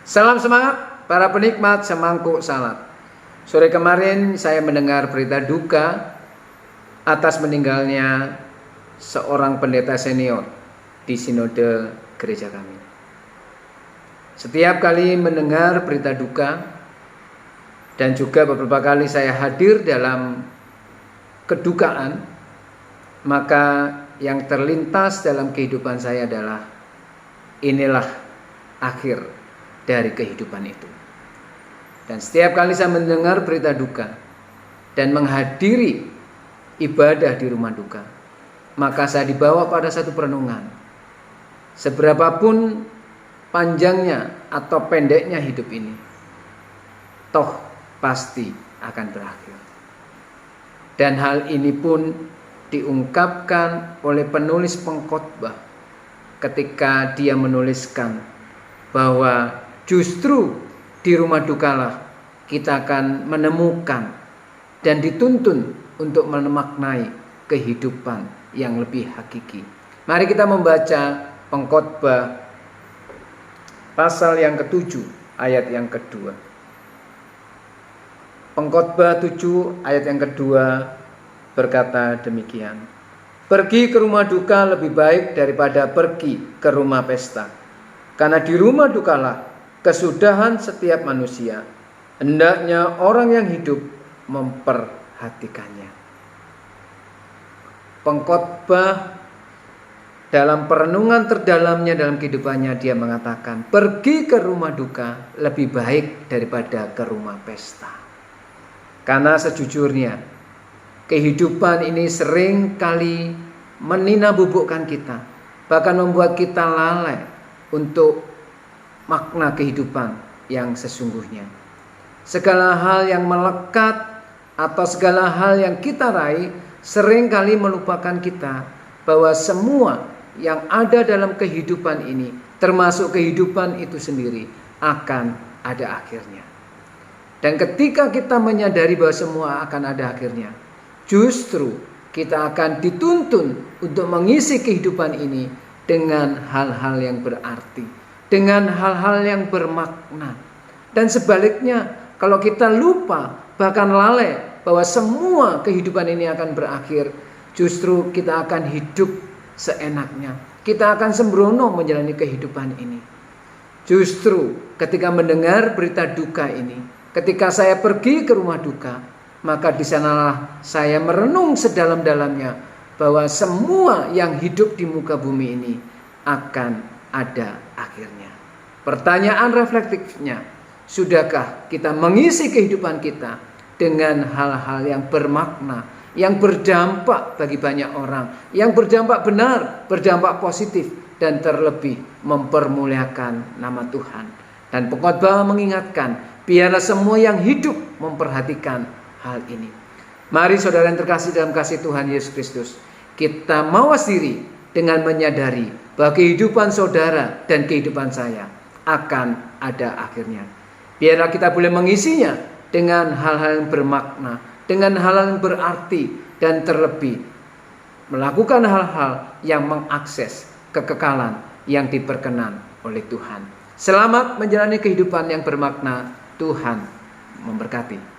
Salam semangat para penikmat semangkuk salad. Sore kemarin saya mendengar berita duka atas meninggalnya seorang pendeta senior di sinode gereja kami. Setiap kali mendengar berita duka dan juga beberapa kali saya hadir dalam kedukaan, maka yang terlintas dalam kehidupan saya adalah inilah akhir dari kehidupan itu. Dan setiap kali saya mendengar berita duka dan menghadiri ibadah di rumah duka, maka saya dibawa pada satu perenungan. Seberapapun panjangnya atau pendeknya hidup ini, toh pasti akan berakhir. Dan hal ini pun diungkapkan oleh penulis pengkhotbah ketika dia menuliskan bahwa justru di rumah dukalah kita akan menemukan dan dituntun untuk memaknai kehidupan yang lebih hakiki. Mari kita membaca pengkhotbah pasal yang ke-7 ayat yang kedua. Pengkhotbah 7 ayat yang kedua berkata demikian: pergi ke rumah duka lebih baik daripada pergi ke rumah pesta. Karena di rumah dukalah kesudahan setiap manusia, hendaknya orang yang hidup memperhatikannya. Pengkhotbah dalam perenungan terdalamnya dalam kehidupannya dia mengatakan, pergi ke rumah duka lebih baik daripada ke rumah pesta. Karena sejujurnya kehidupan ini sering kali meninabubukkan kita, bahkan membuat kita lalai untuk makna kehidupan yang sesungguhnya. Segala hal yang melekat atau segala hal yang kita raih seringkali melupakan kita bahwa semua yang ada dalam kehidupan ini, termasuk kehidupan itu sendiri, akan ada akhirnya. Dan ketika kita menyadari bahwa semua akan ada akhirnya, justru kita akan dituntun untuk mengisi kehidupan ini dengan hal-hal yang berarti, dengan hal-hal yang bermakna. Dan sebaliknya, kalau kita lupa bahkan lalai bahwa semua kehidupan ini akan berakhir, justru kita akan hidup seenaknya. Kita akan sembrono menjalani kehidupan ini. Justru ketika mendengar berita duka ini, ketika saya pergi ke rumah duka, maka di sanalah saya merenung sedalam-dalamnya bahwa semua yang hidup di muka bumi ini akan ada akhirnya. Pertanyaan reflektifnya, sudahkah kita mengisi kehidupan kita dengan hal-hal yang bermakna, yang berdampak bagi banyak orang, yang berdampak benar, berdampak positif, dan terlebih mempermuliakan nama Tuhan. Dan pengkhotbah mengingatkan, biarlah semua yang hidup memperhatikan hal ini. Mari saudara yang terkasih dalam kasih Tuhan Yesus Kristus, kita mawas diri dengan menyadari bahwa kehidupan saudara dan kehidupan saya akan ada akhirnya. Biarlah kita boleh mengisinya dengan hal-hal yang bermakna, dengan hal-hal yang berarti, dan terlebih melakukan hal-hal yang mengakses kekekalan yang diperkenan oleh Tuhan. Selamat menjalani kehidupan yang bermakna. Tuhan memberkati.